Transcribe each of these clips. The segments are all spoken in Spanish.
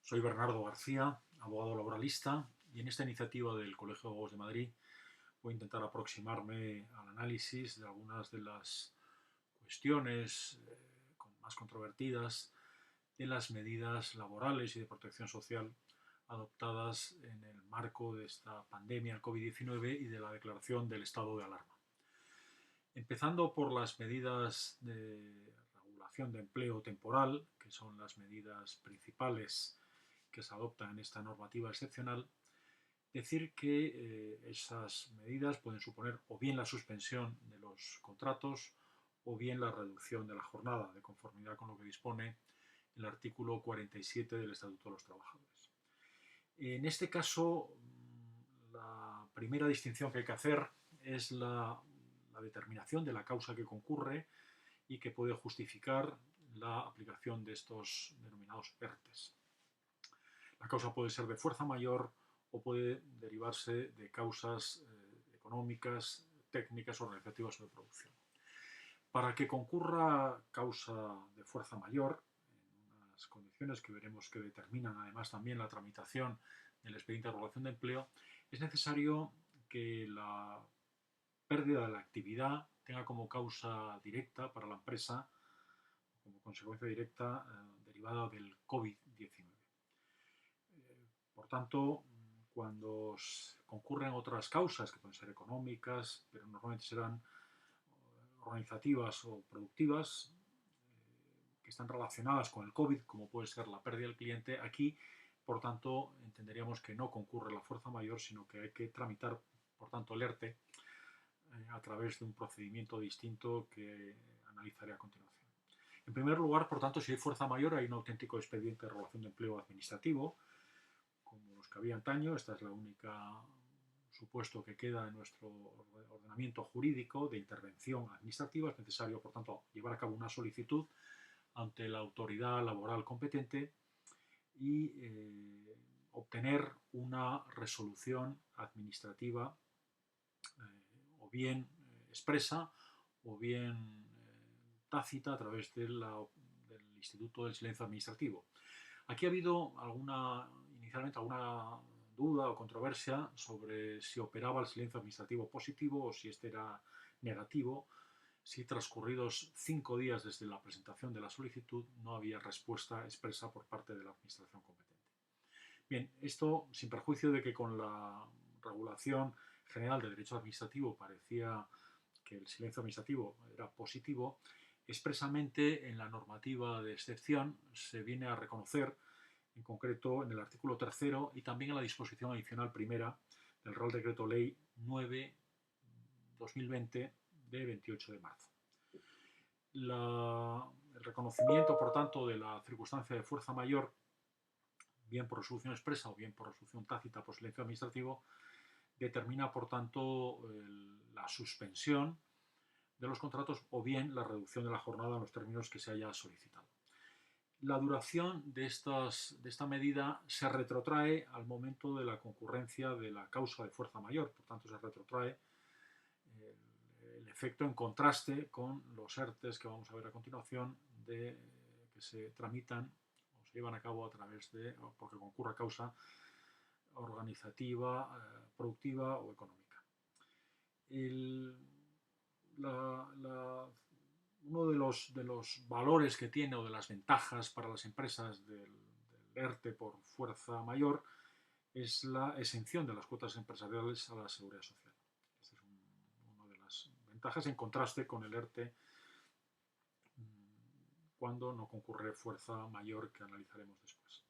Soy Bernardo García, abogado laboralista, y en esta iniciativa del Colegio de Abogados de Madrid voy a intentar aproximarme al análisis de algunas de las cuestiones más controvertidas de las medidas laborales y de protección social adoptadas en el marco de esta pandemia, el COVID-19, y de la declaración del estado de alarma. Empezando por las medidas de regulación de empleo temporal, que son las medidas principales que se adoptan en esta normativa excepcional, decir que esas medidas pueden suponer o bien la suspensión de los contratos o bien la reducción de la jornada, de conformidad con lo que dispone el artículo 47 del Estatuto de los Trabajadores. En este caso, la primera distinción que hay que hacer es la determinación de la causa que concurre y que puede justificar la aplicación de estos denominados ERTES. La causa puede ser de fuerza mayor o puede derivarse de causas económicas, técnicas, organizativas o de producción. Para que concurra causa de fuerza mayor, en unas condiciones que veremos que determinan además también la tramitación del expediente de regulación de empleo, es necesario que la pérdida de la actividad tenga como causa directa para la empresa, como consecuencia directa derivada del COVID-19. Por tanto, cuando concurren otras causas, que pueden ser económicas, pero normalmente serán organizativas o productivas, que están relacionadas con el COVID, como puede ser la pérdida del cliente, aquí, por tanto, entenderíamos que no concurre la fuerza mayor, sino que hay que tramitar, por tanto, el ERTE a través de un procedimiento distinto que analizaré a continuación. En primer lugar, por tanto, si hay fuerza mayor, hay un auténtico expediente de regulación de empleo administrativo, como los que había antaño. Esta es la única supuesto que queda en nuestro ordenamiento jurídico de intervención administrativa. Es necesario, por tanto, llevar a cabo una solicitud ante la autoridad laboral competente y obtener una resolución administrativa o bien expresa o bien tácita a través del Instituto del Silencio Administrativo. Aquí ha habido inicialmente alguna duda o controversia sobre si operaba el silencio administrativo positivo o si este era negativo, si transcurridos 5 días desde la presentación de la solicitud no había respuesta expresa por parte de la administración competente. Bien, esto sin perjuicio de que con la regulación general de derecho administrativo parecía que el silencio administrativo era positivo, expresamente en la normativa de excepción se viene a reconocer, en concreto en el artículo 3º y también en la disposición adicional primera del Real Decreto Ley 9/2020 de 28 de marzo. El reconocimiento, por tanto, de la circunstancia de fuerza mayor, bien por resolución expresa o bien por resolución tácita por silencio administrativo, determina, por tanto, la suspensión de los contratos o bien la reducción de la jornada en los términos que se haya solicitado. La duración de esta medida se retrotrae al momento de la concurrencia de la causa de fuerza mayor, por tanto se retrotrae el efecto en contraste con los ERTES que vamos a ver a continuación, que se tramitan o se llevan a cabo a través porque concurra causa organizativa, productiva o económica. Uno de los valores que tiene o de las ventajas para las empresas del ERTE por fuerza mayor es la exención de las cuotas empresariales a la seguridad social. Esta es una de las ventajas en contraste con el ERTE cuando no concurre fuerza mayor, que analizaremos después.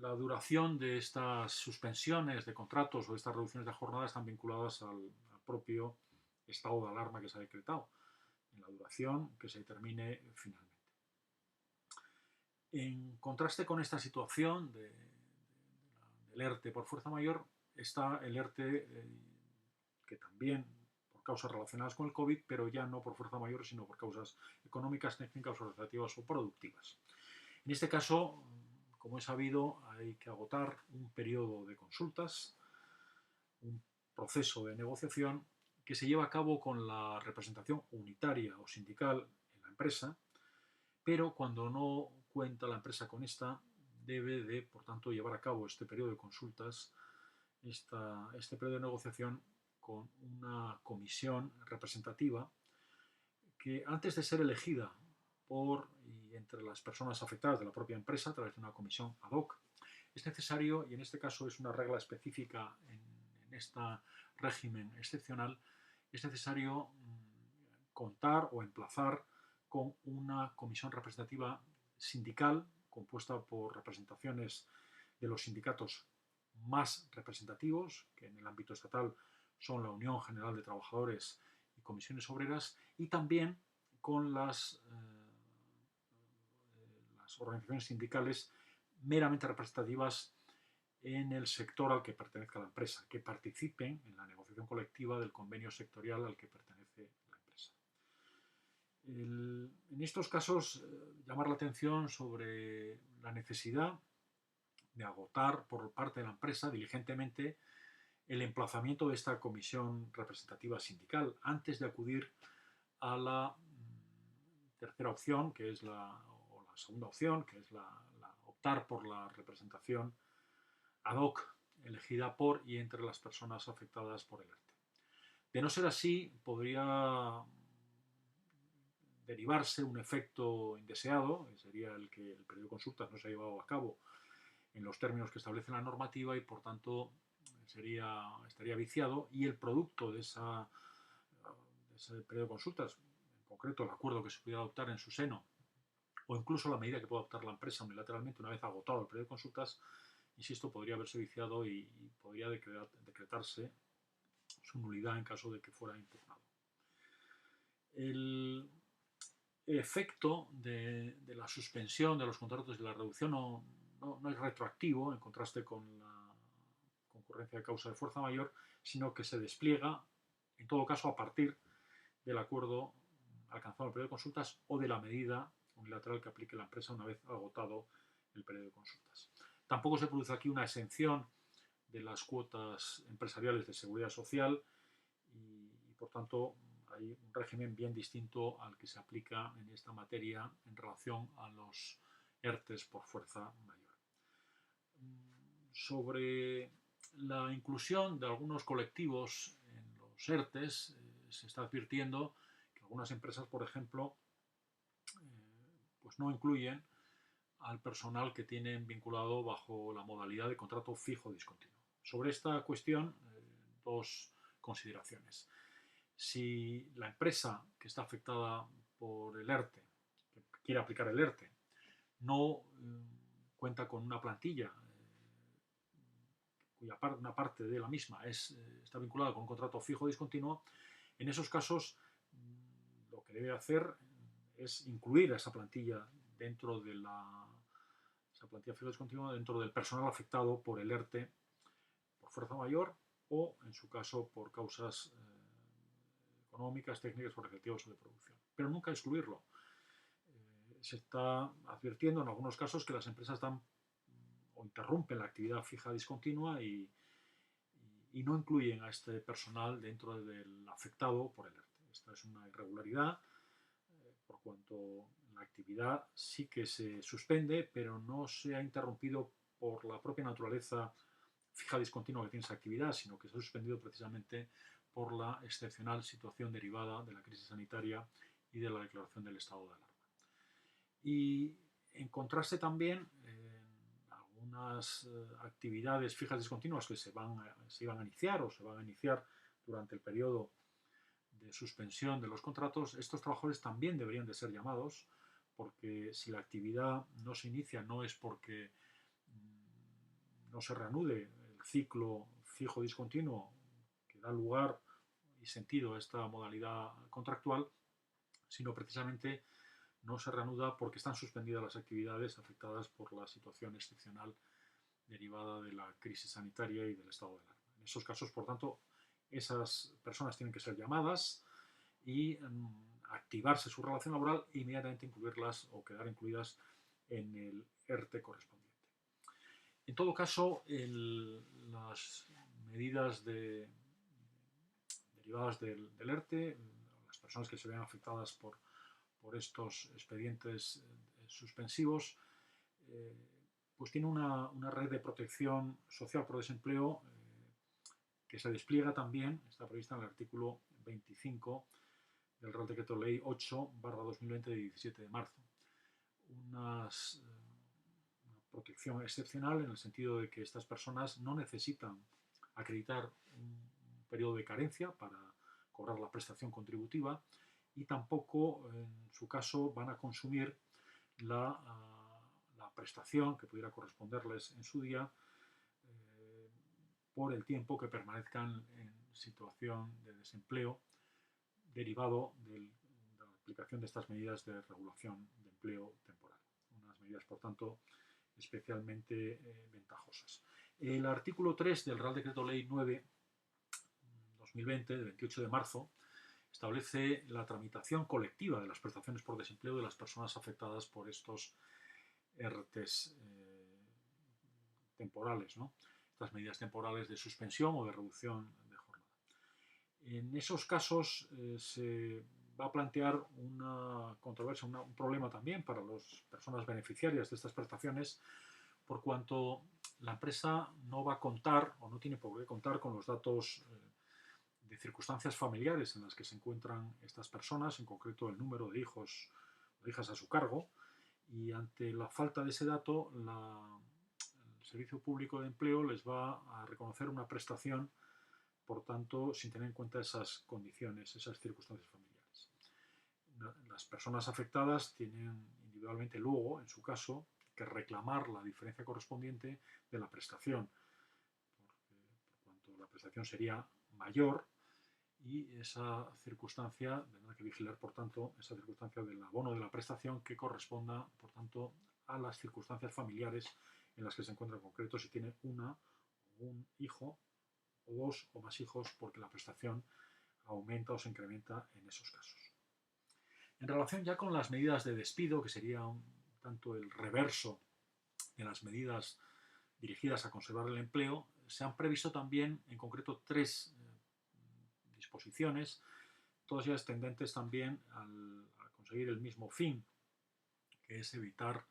La duración de estas suspensiones de contratos o de estas reducciones de jornada están vinculadas al propio estado de alarma que se ha decretado, en la duración que se determine finalmente. En contraste con esta situación del ERTE por fuerza mayor, está el ERTE que también por causas relacionadas con el COVID, pero ya no por fuerza mayor, sino por causas económicas, técnicas, organizativas o productivas. En este caso, como es sabido, hay que agotar un periodo de consultas, un proceso de negociación que se lleva a cabo con la representación unitaria o sindical en la empresa, pero cuando no cuenta la empresa con esta, debe de, por tanto, llevar a cabo este periodo de consultas, este periodo de negociación con una comisión representativa que, antes de ser elegida por y entre las personas afectadas de la propia empresa a través de una comisión ad hoc, es necesario, y en este caso es una regla específica en este régimen excepcional, es necesario contar o emplazar con una comisión representativa sindical compuesta por representaciones de los sindicatos más representativos, que en el ámbito estatal son la Unión General de Trabajadores y Comisiones Obreras, y también con las organizaciones sindicales meramente representativas en el sector al que pertenezca la empresa, que participen en la negociación colectiva del convenio sectorial al que pertenece la empresa. En estos casos, llamar la atención sobre la necesidad de agotar por parte de la empresa diligentemente el emplazamiento de esta comisión representativa sindical antes de acudir a la tercera opción, que es la segunda opción, que es optar por la representación ad hoc elegida por y entre las personas afectadas por el ERTE. De no ser así, podría derivarse un efecto indeseado, que sería el que el periodo de consultas no se ha llevado a cabo en los términos que establece la normativa y, por tanto, estaría viciado, y el producto de ese periodo de consultas, en concreto el acuerdo que se pudiera adoptar en su seno, o incluso la medida que pueda adoptar la empresa unilateralmente una vez agotado el periodo de consultas, insisto, podría haberse viciado y podría decretarse su nulidad en caso de que fuera impugnado. El efecto de la suspensión de los contratos y de la reducción no es retroactivo, en contraste con la concurrencia de causa de fuerza mayor, sino que se despliega, en todo caso, a partir del acuerdo alcanzado en el periodo de consultas o de la medida unilateral que aplique la empresa una vez agotado el periodo de consultas. Tampoco se produce aquí una exención de las cuotas empresariales de seguridad social y por tanto, hay un régimen bien distinto al que se aplica en esta materia en relación a los ERTES por fuerza mayor. Sobre la inclusión de algunos colectivos en los ERTES, se está advirtiendo que algunas empresas, por ejemplo, pues no incluyen al personal que tienen vinculado bajo la modalidad de contrato fijo discontinuo. Sobre esta cuestión, dos consideraciones. Si la empresa que está afectada por el ERTE, que quiere aplicar el ERTE, no cuenta con una plantilla cuya una parte de la misma está vinculada con un contrato fijo discontinuo, en esos casos lo que debe hacer es incluir a esa plantilla dentro de esa plantilla fijo discontinua dentro del personal afectado por el ERTE por fuerza mayor o, en su caso, por causas económicas, técnicas, organizativas o de producción. Pero nunca excluirlo. Se está advirtiendo en algunos casos que las empresas dan o interrumpen la actividad fija discontinua y no incluyen a este personal dentro del afectado por el ERTE. Esta es una irregularidad por cuanto la actividad sí que se suspende, pero no se ha interrumpido por la propia naturaleza fija discontinua que tiene esa actividad, sino que se ha suspendido precisamente por la excepcional situación derivada de la crisis sanitaria y de la declaración del estado de alarma. Y en contraste también, algunas actividades fijas discontinuas que se iban a iniciar o se van a iniciar durante el periodo de suspensión de los contratos, estos trabajadores también deberían de ser llamados, porque si la actividad no se inicia no es porque no se reanude el ciclo fijo discontinuo que da lugar y sentido a esta modalidad contractual, sino precisamente no se reanuda porque están suspendidas las actividades afectadas por la situación excepcional derivada de la crisis sanitaria y del estado de alarma. En esos casos, por tanto, esas personas tienen que ser llamadas y activarse su relación laboral e inmediatamente incluirlas o quedar incluidas en el ERTE correspondiente. En todo caso, las medidas derivadas del ERTE, las personas que se vean afectadas por estos expedientes suspensivos, pues tiene una red de protección social por desempleo que se despliega también, está prevista en el artículo 25 del Real Decreto Ley 8/2020 de 17 de marzo. Una protección excepcional en el sentido de que estas personas no necesitan acreditar un periodo de carencia para cobrar la prestación contributiva y tampoco, en su caso, van a consumir la prestación que pudiera corresponderles en su día por el tiempo que permanezcan en situación de desempleo derivado de la aplicación de estas medidas de regulación de empleo temporal. Unas medidas, por tanto, especialmente ventajosas. El artículo 3 del Real Decreto Ley 9/2020, de 28 de marzo, establece la tramitación colectiva de las prestaciones por desempleo de las personas afectadas por estos ERTEs temporales, ¿no? Estas medidas temporales de suspensión o de reducción de jornada. En esos casos se va a plantear una controversia, un problema también para las personas beneficiarias de estas prestaciones, por cuanto la empresa no va a contar o no tiene por qué contar con los datos de circunstancias familiares en las que se encuentran estas personas, en concreto el número de hijos o hijas a su cargo, y ante la falta de ese dato, el Servicio Público de Empleo les va a reconocer una prestación, por tanto, sin tener en cuenta esas condiciones, esas circunstancias familiares. Las personas afectadas tienen individualmente luego, en su caso, que reclamar la diferencia correspondiente de la prestación, por cuanto la prestación sería mayor y esa circunstancia, tendrá que vigilar, por tanto, esa circunstancia del abono de la prestación que corresponda, por tanto, a las circunstancias familiares en las que se encuentra en concreto, si tiene un hijo o dos o más hijos, porque la prestación aumenta o se incrementa en esos casos. En relación ya con las medidas de despido, que sería tanto el reverso de las medidas dirigidas a conservar el empleo, se han previsto también, en concreto, tres disposiciones, todas ellas tendentes también a conseguir el mismo fin, que es evitar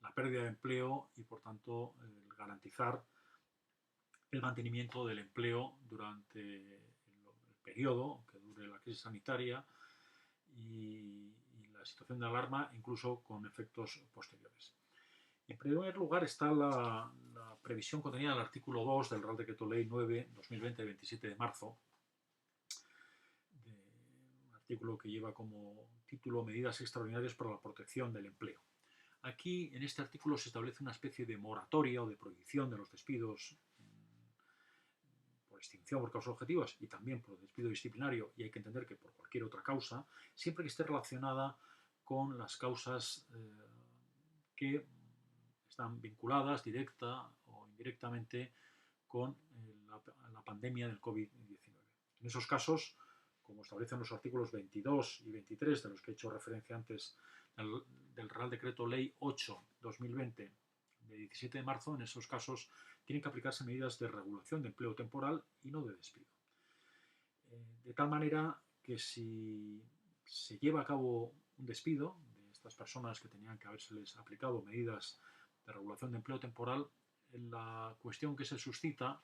la pérdida de empleo y, por tanto, garantizar el mantenimiento del empleo durante el periodo que dure la crisis sanitaria y la situación de alarma, incluso con efectos posteriores. En primer lugar está la previsión contenida en el artículo 2 del Real Decreto Ley 9/2020 de 27 de marzo, un artículo que lleva como título Medidas extraordinarias para la protección del empleo. Aquí, en este artículo, se establece una especie de moratoria o de prohibición de los despidos por extinción por causas objetivas y también por despido disciplinario, y hay que entender que por cualquier otra causa, siempre que esté relacionada con las causas que están vinculadas directa o indirectamente con la pandemia del COVID-19. En esos casos, como establecen los artículos 22 y 23 de los que he hecho referencia antes del Real Decreto Ley 8/2020 de 17 de marzo, en esos casos tienen que aplicarse medidas de regulación de empleo temporal y no de despido. De tal manera que si se lleva a cabo un despido de estas personas que tenían que habérseles aplicado medidas de regulación de empleo temporal, la cuestión que se suscita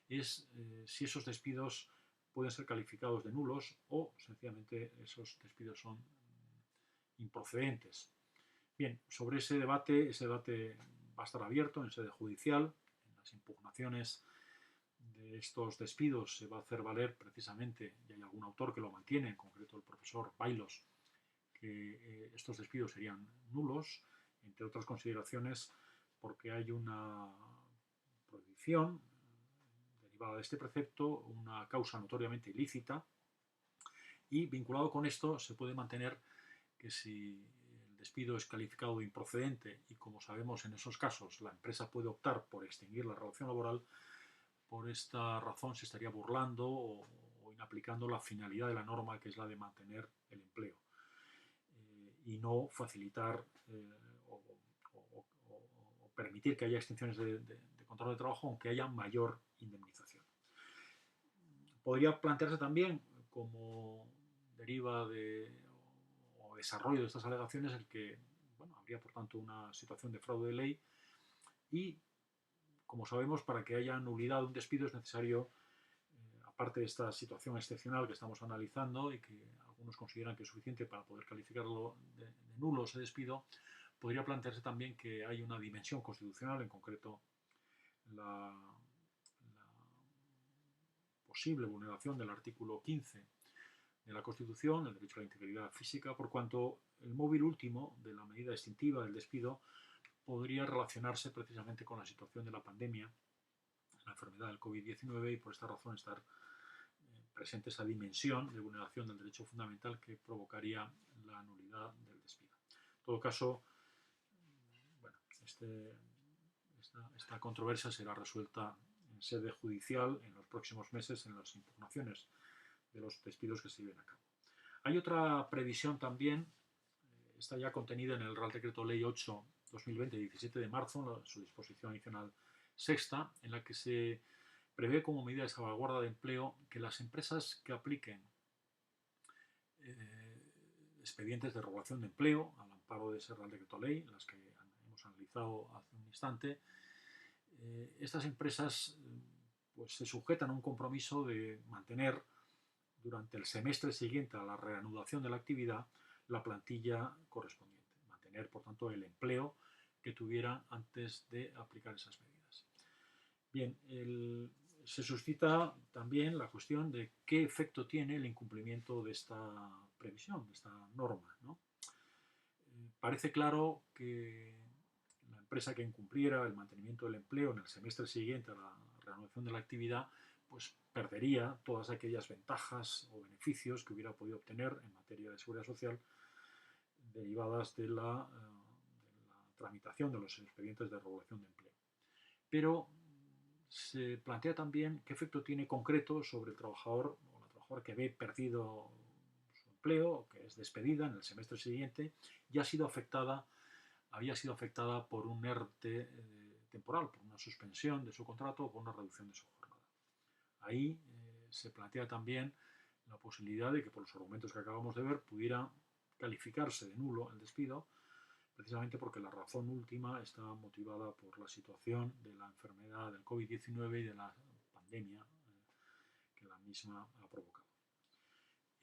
es si esos despidos pueden ser calificados de nulos o sencillamente esos despidos son improcedentes. Bien, sobre ese debate va a estar abierto en sede judicial. En las impugnaciones de estos despidos se va a hacer valer precisamente, y hay algún autor que lo mantiene, en concreto el profesor Bailos, que estos despidos serían nulos, entre otras consideraciones porque hay una prohibición derivada de este precepto, una causa notoriamente ilícita, y vinculado con esto se puede mantener que si el despido es calificado de improcedente y, como sabemos, en esos casos la empresa puede optar por extinguir la relación laboral, por esta razón se estaría burlando o inaplicando la finalidad de la norma, que es la de mantener el empleo y no facilitar o permitir que haya extinciones de contrato de trabajo, aunque haya mayor indemnización. Podría plantearse también como deriva o desarrollo de estas alegaciones el que bueno, habría por tanto una situación de fraude de ley y, como sabemos, para que haya nulidad de un despido es necesario, aparte de esta situación excepcional que estamos analizando y que algunos consideran que es suficiente para poder calificarlo de nulo ese despido, podría plantearse también que hay una dimensión constitucional, en concreto la posible vulneración del artículo 15 de la Constitución, el derecho a la integridad física, por cuanto el móvil último de la medida extintiva del despido podría relacionarse precisamente con la situación de la pandemia, la enfermedad del COVID-19, y por esta razón estar presente esa dimensión de vulneración del derecho fundamental que provocaría la nulidad del despido. En todo caso, bueno, esta controversia será resuelta en sede judicial en los próximos meses en las impugnaciones de los despidos que se lleven a cabo. Hay otra previsión también, está ya contenida en el Real Decreto Ley 8/2020, 17 de marzo, su disposición adicional sexta, en la que se prevé como medida de salvaguarda de empleo que las empresas que apliquen expedientes de regulación de empleo al amparo de ese Real Decreto Ley, las que hemos analizado hace un instante, estas empresas pues se sujetan a un compromiso de mantener durante el semestre siguiente a la reanudación de la actividad la plantilla correspondiente, mantener por tanto el empleo que tuvieran antes de aplicar esas medidas. Bien, se suscita también la cuestión de qué efecto tiene el incumplimiento de esta previsión, de esta norma, ¿no? Parece claro que la empresa que incumpliera el mantenimiento del empleo en el semestre siguiente a la reanudación de la actividad, pues perdería todas aquellas ventajas o beneficios que hubiera podido obtener en materia de seguridad social derivadas de la tramitación de los expedientes de regulación de empleo. Pero se plantea también qué efecto tiene concreto sobre el trabajador o la trabajadora que ve perdido su empleo, que es despedida en el semestre siguiente y había sido afectada por un ERTE temporal, por una suspensión de su contrato o por una reducción de su jornada. Ahí se plantea también la posibilidad de que, por los argumentos que acabamos de ver, pudiera calificarse de nulo el despido, precisamente porque la razón última está motivada por la situación de la enfermedad del COVID-19 y de la pandemia que la misma ha provocado.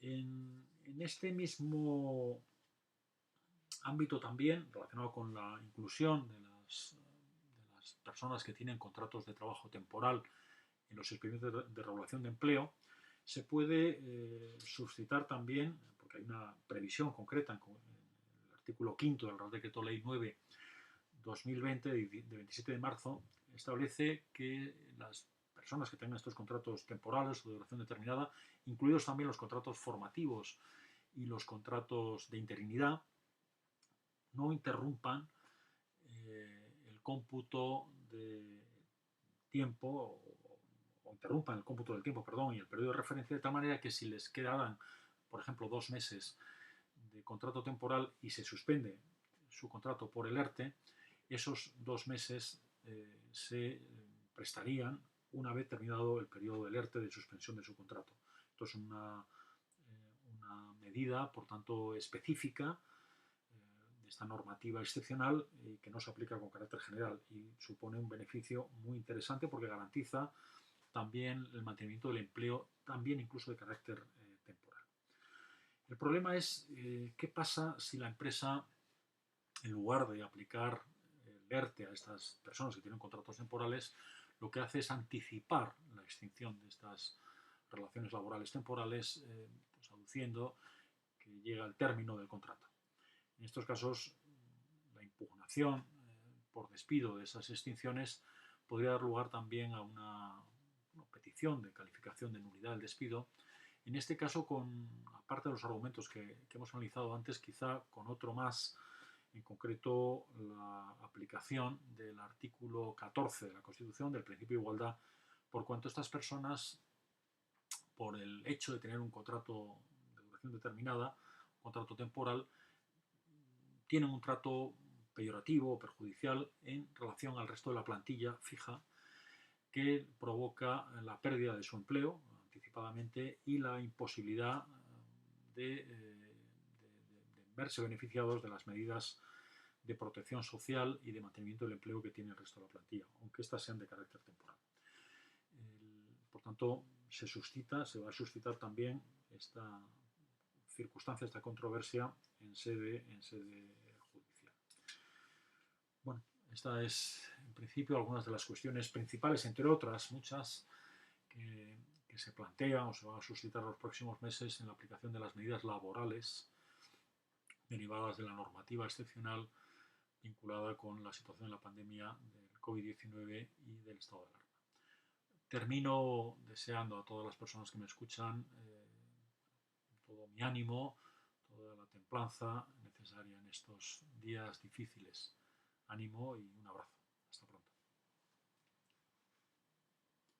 En este mismo ámbito también, relacionado con la inclusión de las personas que tienen contratos de trabajo temporal en los expedientes de regulación de empleo, se puede suscitar también, porque hay una previsión concreta en el artículo 5 del Real Decreto Ley 9/2020, de 27 de marzo, establece que las personas que tengan estos contratos temporales o de duración determinada, incluidos también los contratos formativos y los contratos de interinidad, no interrumpan el cómputo de tiempo o interrumpan el cómputo del tiempo, perdón, y el periodo de referencia, de tal manera que si les quedaran, por ejemplo, 2 meses de contrato temporal y se suspende su contrato por el ERTE, esos 2 meses se prestarían una vez terminado el periodo del ERTE de suspensión de su contrato. Esto es una medida, por tanto, específica de esta normativa excepcional que no se aplica con carácter general y supone un beneficio muy interesante porque garantiza también el mantenimiento del empleo, también incluso de carácter temporal. El problema es qué pasa si la empresa, en lugar de aplicar el ERTE a estas personas que tienen contratos temporales, lo que hace es anticipar la extinción de estas relaciones laborales temporales, pues aduciendo que llega al término del contrato. En estos casos, la impugnación por despido de esas extinciones podría dar lugar también a una petición de calificación de nulidad del despido. En este caso, aparte de los argumentos que hemos analizado antes, quizá con otro más, en concreto la aplicación del artículo 14 de la Constitución, del principio de igualdad, por cuanto estas personas, por el hecho de tener un contrato de duración determinada, un contrato temporal, tienen un trato peyorativo o perjudicial en relación al resto de la plantilla fija, que provoca la pérdida de su empleo anticipadamente y la imposibilidad de verse beneficiados de las medidas de protección social y de mantenimiento del empleo que tiene el resto de la plantilla, aunque éstas sean de carácter temporal. Por tanto, se va a suscitar también esta circunstancia, esta controversia en sede judicial. Bueno, esta es, en principio, algunas de las cuestiones principales, entre otras muchas, que se plantean o se van a suscitar en los próximos meses en la aplicación de las medidas laborales derivadas de la normativa excepcional vinculada con la situación de la pandemia del COVID-19 y del estado de alarma. Termino deseando a todas las personas que me escuchan todo mi ánimo, toda la templanza necesaria en estos días difíciles. Ánimo y un abrazo.